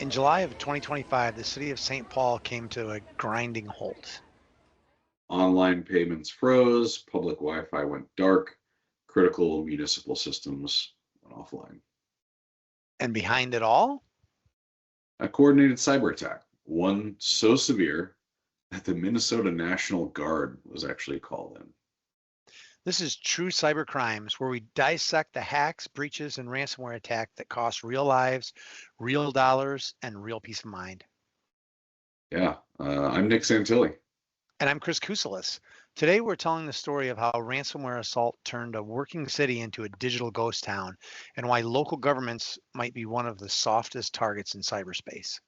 In July of 2025, the city of St. Paul came to a grinding halt. Online payments froze, public Wi-Fi went dark, critical municipal systems went offline. And behind it all, A coordinated cyber attack, one so severe that the Minnesota National Guard was actually called in. this is True Cyber Crimes, where we dissect the hacks, breaches, and ransomware attack that cost real lives, real dollars, and real peace of mind. Yeah, I'm Nick Santilli. And I'm Chris Kuselis. Today, we're telling the story of how ransomware assault turned a working city into a digital ghost town and why local governments might be one of the softest targets in cyberspace.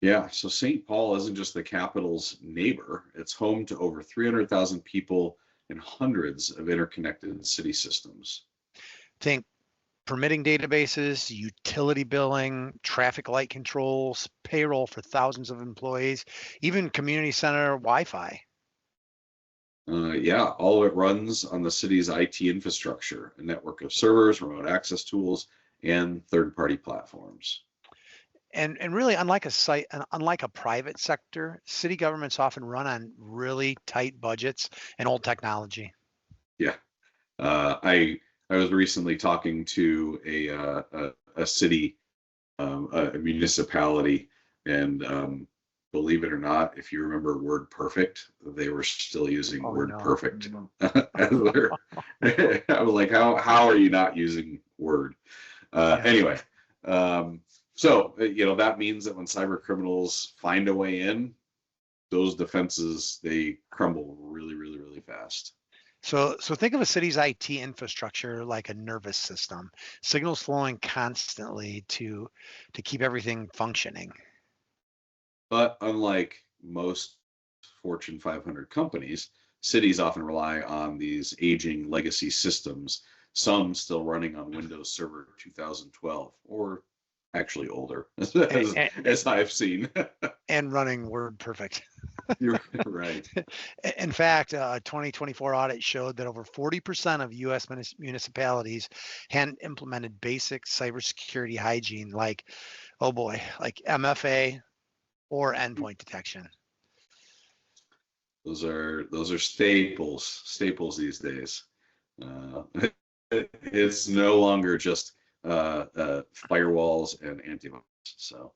Yeah, so St. Paul isn't just the capital's neighbor, it's home to over 300,000 people and hundreds of interconnected city systems. Think permitting databases, utility billing, traffic light controls, payroll for thousands of employees, even community center Wi-Fi. Yeah, all of it runs on the city's IT infrastructure, a network of servers, remote access tools, and third-party platforms. And really, unlike a private sector, city governments often run on really tight budgets and old technology. Yeah, I was recently talking to a city, a municipality, and believe it or not, if you remember Word Perfect, they were still using Oh Word no. Perfect as their. I was like, how are you not using Word? Yeah. Anyway, so that means that when cyber criminals find a way in, those defenses they crumble really, really, really fast. So think of a city's IT infrastructure like a nervous system, signals flowing constantly to keep everything functioning. But unlike most Fortune 500 companies, cities often rely on these aging legacy systems, some still running on Windows Server 2012 or actually older, And, as I've seen. and running Word Perfect. You're right. In fact, a 2024 audit showed that over 40% of U.S. municipalities hadn't implemented basic cybersecurity hygiene, like, oh boy, like MFA or endpoint detection. Those are staples these days. Uh, it's no longer just firewalls and antivirus. So,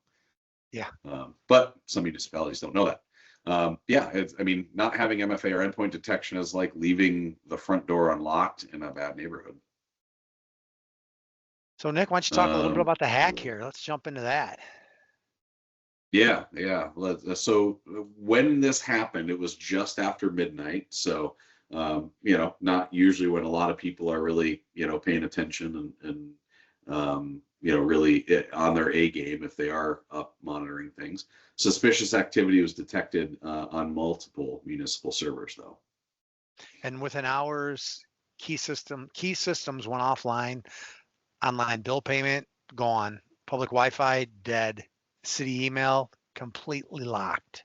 Yeah. but some municipalities don't know that. Yeah, I mean, not having MFA or endpoint detection is like leaving the front door unlocked in a bad neighborhood. So, Nick, why don't you talk a little bit Um, about the hack here? Let's jump into that. yeah, yeah. So when this happened, it was just after midnight. So, not usually when a lot of people are really, paying attention and really on their A game if they are up monitoring things. Suspicious activity was detected on multiple municipal servers, though. And within hours, key systems went offline. Online bill payment gone. Public Wi-Fi dead. City email completely locked.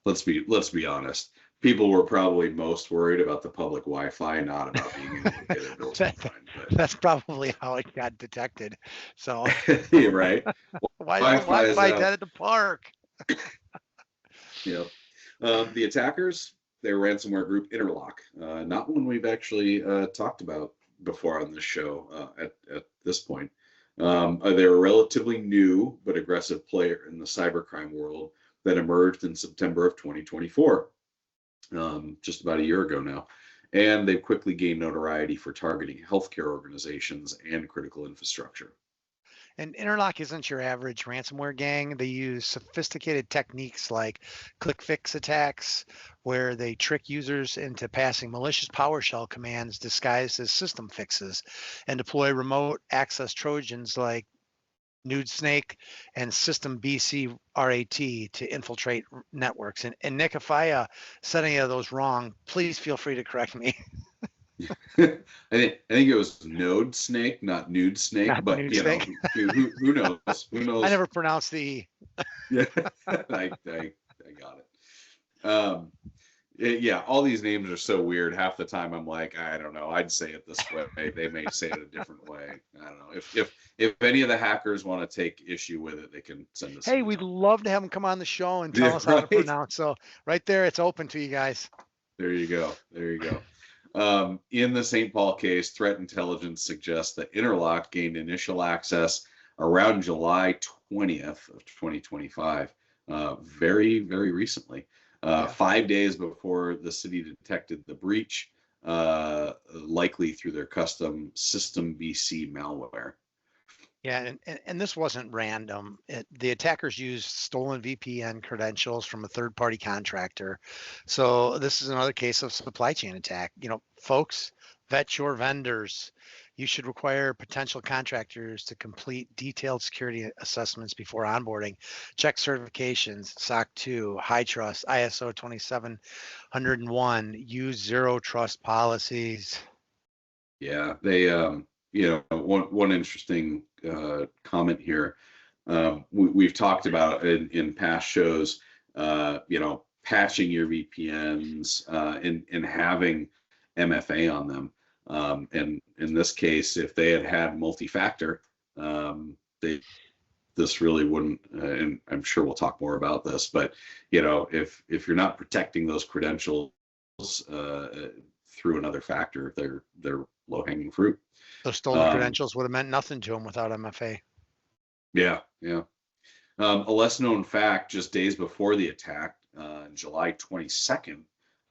Let's be honest. People were probably most worried about the public Wi-Fi, not about being able to pay their bills online. That's probably how it got detected. So But right, why is the Wi-Fi is Wi-Fi dead out. at the park? Yep. The attackers, their ransomware group Interlock, not one we've actually talked about before on this show at this point. They're a relatively new but aggressive player in the cybercrime world that emerged in September of 2024, just about a year ago now. And they've quickly gained notoriety for targeting healthcare organizations and critical infrastructure. And Interlock isn't your average ransomware gang. They use sophisticated techniques like click fix attacks, where they trick users into passing malicious PowerShell commands disguised as system fixes, and deploy remote access Trojans like Nude Snake and System BCRAT to infiltrate networks. And Nick, if I said any of those wrong, please feel free to correct me. I think it was Node Snake, not Nude Snake, Not but Nude Snake. who knows? Who I knows? never pronounced the E. Yeah, I got it. Um, Yeah, all these names are so weird. Half the time I'm like, I don't know. I'd say it this way. They may say it a different way. I don't know. If any of the hackers want to take issue with it, they can send us an Hey, we'd email. love to have them come on the show and tell Yeah, us how to right. pronounce. So right there, it's open to you guys. There you go. There you go. In the St. Paul case, threat intelligence suggests that Interlock gained initial access around July 20th of 2025, very, very recently, Yeah. 5 days before the city detected the breach, likely through their custom System BC malware. Yeah, and this wasn't random. The attackers used stolen VPN credentials from a third-party contractor. So this is another case of supply chain attack. Folks, vet your vendors. You should require potential contractors to complete detailed security assessments before onboarding. Check certifications, SOC 2, High Trust, ISO 2701, use zero trust policies. Yeah, they, one interesting comment here. We've talked about in past shows, patching your VPNs and having MFA on them. And in this case, if they had multi-factor, they this really wouldn't. And I'm sure we'll talk more about this, but if you're not protecting those credentials through another factor, they're low-hanging fruit. Those stolen credentials would have meant nothing to them without MFA. Yeah, yeah. A less known fact, just days before the attack, July 22nd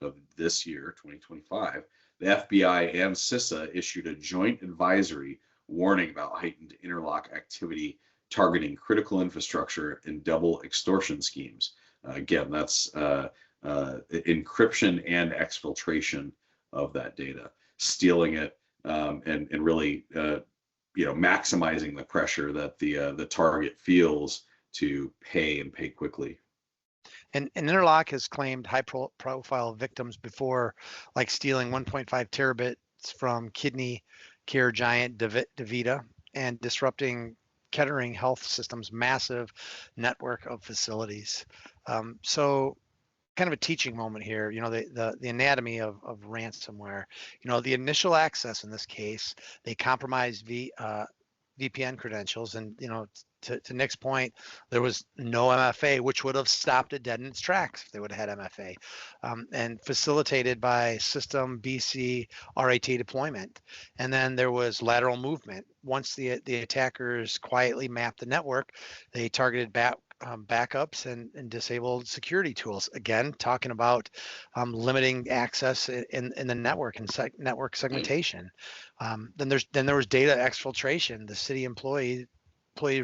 of this year, 2025, the FBI and CISA issued a joint advisory warning about heightened interlock activity targeting critical infrastructure and double extortion schemes. Again, that's encryption and exfiltration of that data, stealing it, and really maximizing the pressure that the target feels to pay and pay quickly. And Interlock has claimed high-profile victims before, like stealing 1.5 terabits from kidney care giant DaVita and disrupting Kettering Health System's massive network of facilities. So kind of a teaching moment here, the anatomy of ransomware. The initial access in this case, they compromised VPN credentials, and to Nick's point, there was no MFA, which would have stopped it dead in its tracks if they would have had MFA, and facilitated by System BC RAT deployment. And then there was lateral movement. Once the attackers quietly mapped the network, they targeted backups and disabled security tools. Again, talking about limiting access in the network and network segmentation. Then there was data exfiltration. The city employee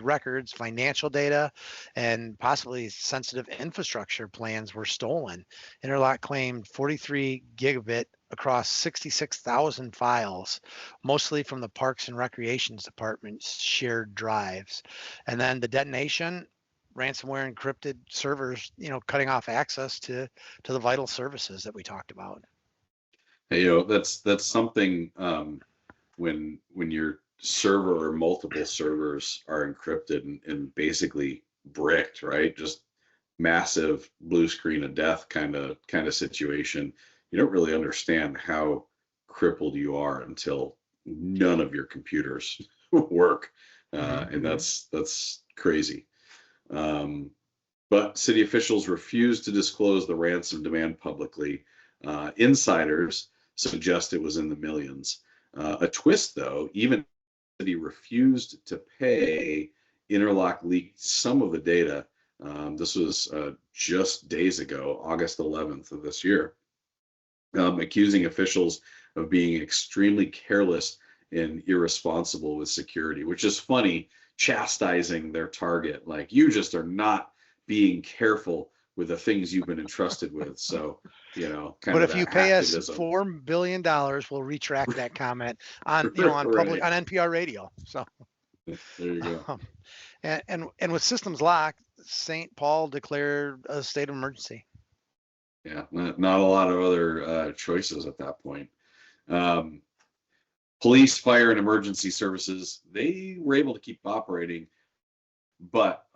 records, financial data, and possibly sensitive infrastructure plans were stolen. Interlock claimed 43 gigabit across 66,000 files, mostly from the Parks and Recreations Department's shared drives. And then the detonation, ransomware encrypted servers, cutting off access to the vital services that we talked about. Hey, that's something, when your server or multiple servers are encrypted and basically bricked, right? Just massive blue screen of death kind of situation. You don't really understand how crippled you are until none of your computers work, and that's crazy. But city officials refused to disclose the ransom demand publicly. Insiders suggest it was in the millions. A twist, though, even he refused to pay. Interlock leaked some of the data. This was just days ago, August 11th of this year, accusing officials of being extremely careless and irresponsible with security, which is funny, chastising their target. Like, you just are not being careful with the things you've been entrusted with. So, but if you pay us $4 billion, we'll retract that comment on public on NPR radio. So there you go. And with systems locked, St. Paul declared a state of emergency. Yeah, not a lot of other choices at that point. Police, fire, and emergency services, they were able to keep operating, but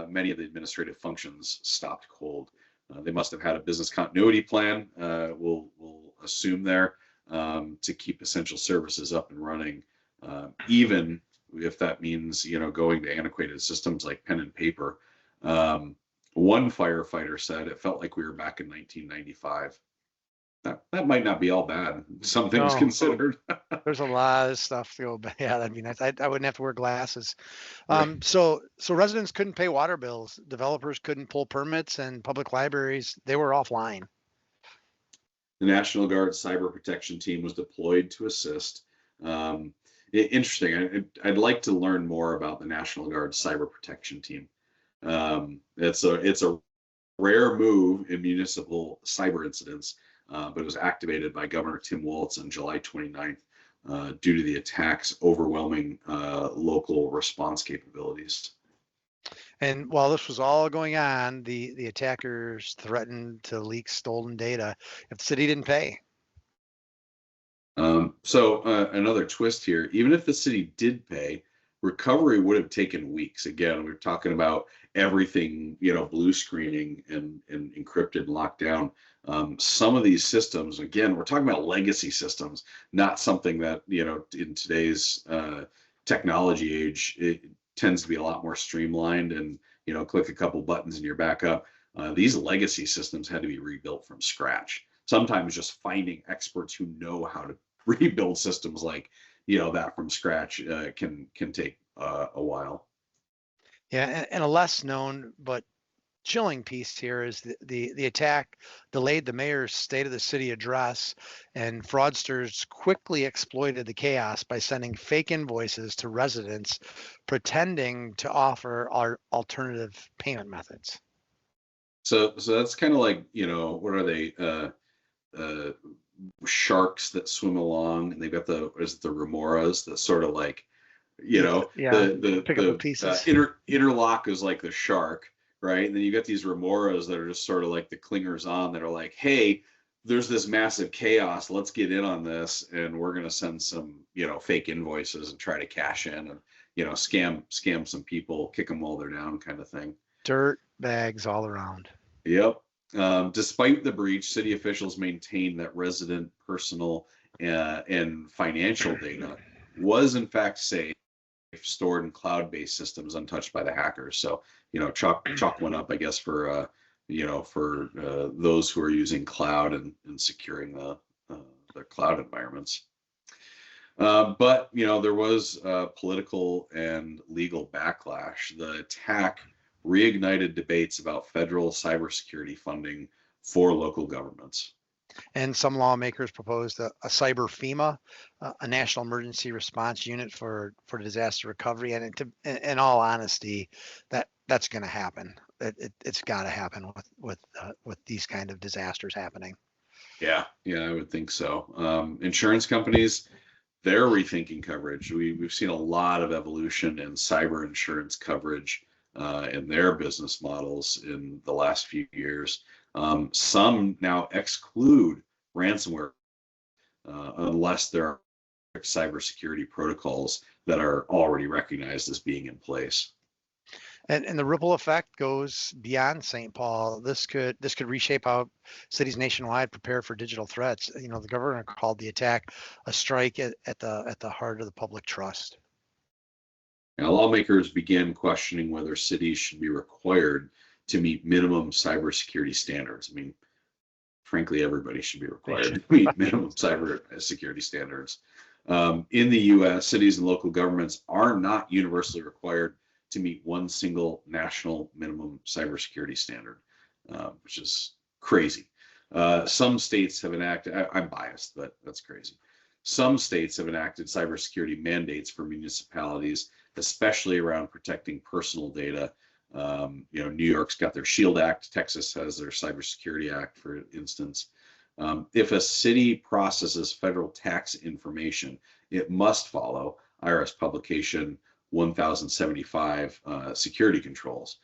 many of the administrative functions stopped cold. They must have had a business continuity plan, we'll assume there, to keep essential services up and running, even if that means, going to antiquated systems like pen and paper. One firefighter said it felt like we were back in 1995. That might not be all bad, some things No, considered. there's a lot of stuff to go. But yeah, that'd be nice. I wouldn't have to wear glasses. Right. So residents couldn't pay water bills, developers couldn't pull permits, and public libraries, they were offline. The National Guard Cyber Protection Team was deployed to assist. Interesting. I'd like to learn more about the National Guard Cyber Protection Team. It's a rare move in municipal cyber incidents, but it was activated by Governor Tim Walz on July 29th due to the attack's overwhelming local response capabilities. And while this was all going on, the attackers threatened to leak stolen data if the city didn't pay. So another twist here, even if the city did pay, recovery would have taken weeks. Again, we're talking about everything, blue screening and encrypted and locked down. Some of these systems, again, we're talking about legacy systems, not something that, in today's technology age, it tends to be a lot more streamlined and, click a couple buttons and you're back up. These legacy systems had to be rebuilt from scratch. Sometimes just finding experts who know how to rebuild systems like that from scratch can take a while. Yeah, and a less known but chilling piece here is the attack delayed the mayor's State of the City address, and fraudsters quickly exploited the chaos by sending fake invoices to residents pretending to offer our alternative payment methods. So that's kind of like, what are they, sharks that swim along, and they've got the remoras that sort of like, Yeah, pick up the pieces. Interlock is like the shark, right? And then you got these remoras that are just sort of like the clingers on that are like, hey, there's this massive chaos, let's get in on this, and we're going to send some fake invoices and try to cash in and scam some people, kick them while they're down, kind of thing. Dirt bags all around. Yep. Despite the breach, city officials maintained that resident, personal, and financial data was in fact safe, stored in cloud-based systems untouched by the hackers. So, chalk went up, I guess, for those who are using cloud and securing their cloud environments. But there was political and legal backlash. The attack reignited debates about federal cybersecurity funding for local governments. And some lawmakers proposed a cyber FEMA, a national emergency response unit for disaster recovery. And in all honesty, that's going to happen. It's got to happen with these kind of disasters happening. Yeah, I would think so. Insurance companies, they're rethinking coverage. We've seen a lot of evolution in cyber insurance coverage in their business models in the last few years. Some now exclude ransomware unless there are cybersecurity protocols that are already recognized as being in place. And the ripple effect goes beyond St. Paul. This could reshape how cities nationwide prepare for digital threats. The governor called the attack a strike at the heart of the public trust. Now, lawmakers began questioning whether cities should be required to meet minimum cybersecurity standards. I mean, frankly, everybody should be required to meet minimum cybersecurity standards. In the U.S., cities and local governments are not universally required to meet one single national minimum cybersecurity standard, which is crazy. Some states have enacted, I'm biased, but that's crazy. Some states have enacted cybersecurity mandates for municipalities, especially around protecting personal data. New York's got their SHIELD Act. Texas has their Cybersecurity Act, for instance. If a city processes federal tax information, it must follow IRS publication 1075 security controls.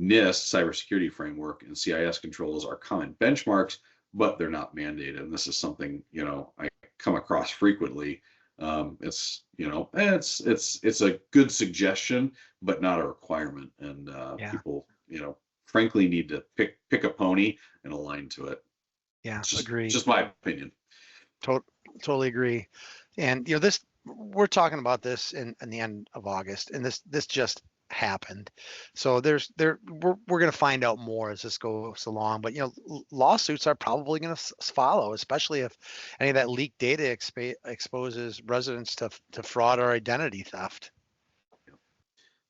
NIST cybersecurity framework and CIS controls are common benchmarks, but they're not mandated. And this is something I come across frequently. It's a good suggestion, but not a requirement. And people frankly need to pick a pony and align to it. Yeah, It's agreed. just my opinion. Totally agree. And this we're talking about this in the end of August, and this just happened. So we're going to find out more as this goes along. But lawsuits are probably going to follow, especially if any of that leaked data exposes residents to fraud or identity theft.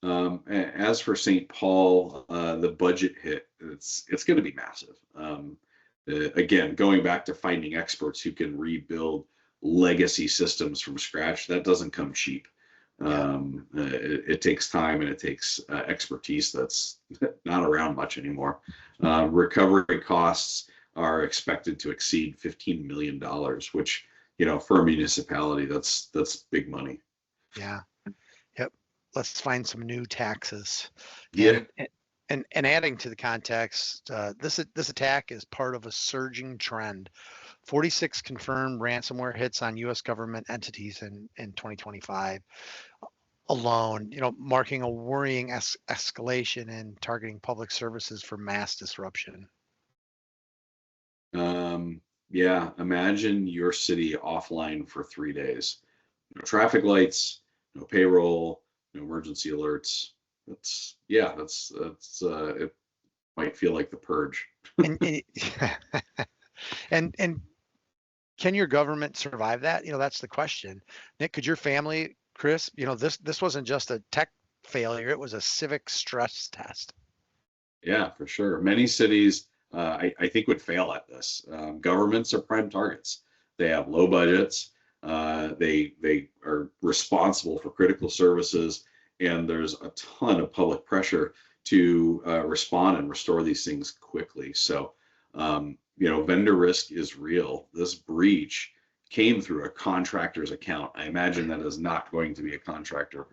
As for St. Paul, the budget hit, it's going to be massive. Again, going back to finding experts who can rebuild legacy systems from scratch, that doesn't come cheap. It takes time and it takes expertise that's not around much anymore. Recovery costs are expected to exceed $15 million, which, for a municipality, that's big money. Yeah. Yep. Let's find some new taxes. Yeah. And adding to the context, this attack is part of a surging trend. 46 confirmed ransomware hits on U.S. government entities in 2025 alone, marking a worrying escalation in targeting public services for mass disruption. Yeah, imagine your city offline for 3 days. No traffic lights, no payroll, no emergency alerts. It might feel like the purge. and and can your government survive that? That's the question. Nick, could your family, Chris, this wasn't just a tech failure, it was a civic stress test. Yeah, for sure. Many cities, I think, would fail at this. Governments are prime targets. They have low budgets. They are responsible for critical services, and there's a ton of public pressure to respond and restore these things quickly. So, vendor risk is real. This breach came through a contractor's account. I imagine that is not going to be a contractor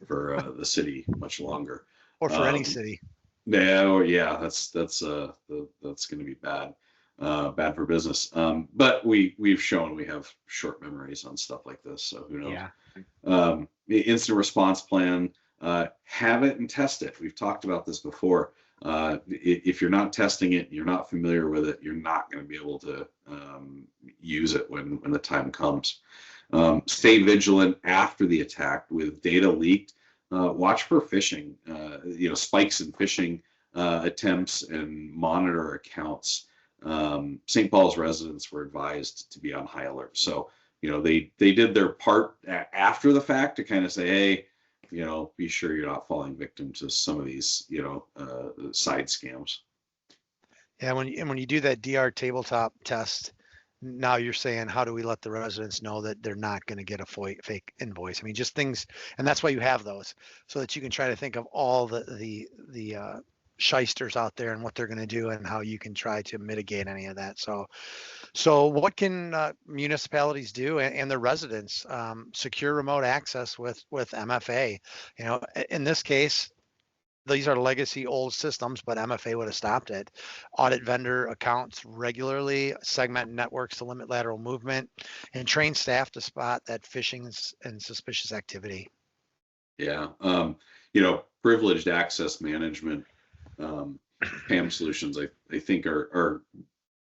for the city much longer, or for any city. No, yeah, that's going to be bad, bad for business. But we've shown we have short memories on stuff like this, so who knows? Yeah. The incident response plan, have it and test it. We've talked about this before. If you're not testing it, you're not familiar with it, you're not going to be able to use it when the time comes. Stay vigilant after the attack with data leaked. Watch for phishing, spikes in phishing attempts, and monitor accounts. St. Paul's residents were advised to be on high alert. So, they did their part after the fact to kind of say, hey, be sure you're not falling victim to some of these, side scams. Yeah, when you do that DR tabletop test, now you're saying, how do we let the residents know that they're not going to get a fake invoice? I mean, just things, and that's why you have those, so that you can try to think of all the shysters out there and what they're going to do and how you can try to mitigate any of that. So what can municipalities do and their residents? Secure remote access with MFA. In this case, these are legacy old systems, but MFA would have stopped it. Audit vendor accounts regularly, segment networks to limit lateral movement, and train staff to spot that phishing and suspicious activity. Yeah. Privileged access management, PAM solutions, I think are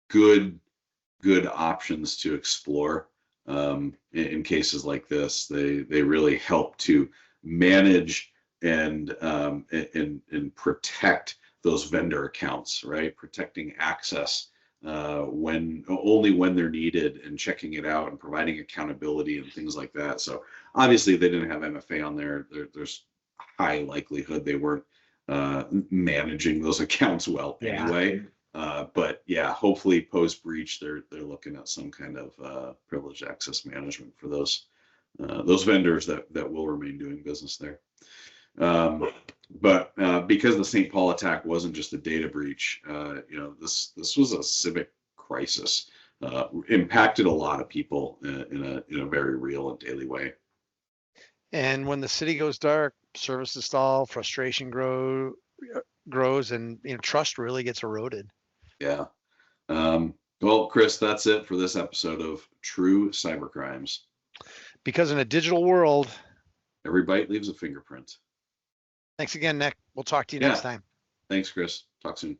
good options to explore in cases like this. They really help to manage and protect those vendor accounts, right? Protecting access when they're needed, and checking it out and providing accountability and things like that. So obviously they didn't have MFA on there. There's high likelihood they weren't managing those accounts well anyway. But yeah, hopefully post breach they're looking at some kind of privileged access management for those vendors that will remain doing business there. But because the St. Paul attack wasn't just a data breach, this was a civic crisis. Impacted a lot of people in a very real and daily way. And when the city goes dark, services stall, frustration grows, and trust really gets eroded. Yeah. Well, Chris, that's it for this episode of True Cybercrimes. Because in a digital world, every bite leaves a fingerprint. Thanks again, Nick. We'll talk to you next time. Thanks, Chris. Talk soon.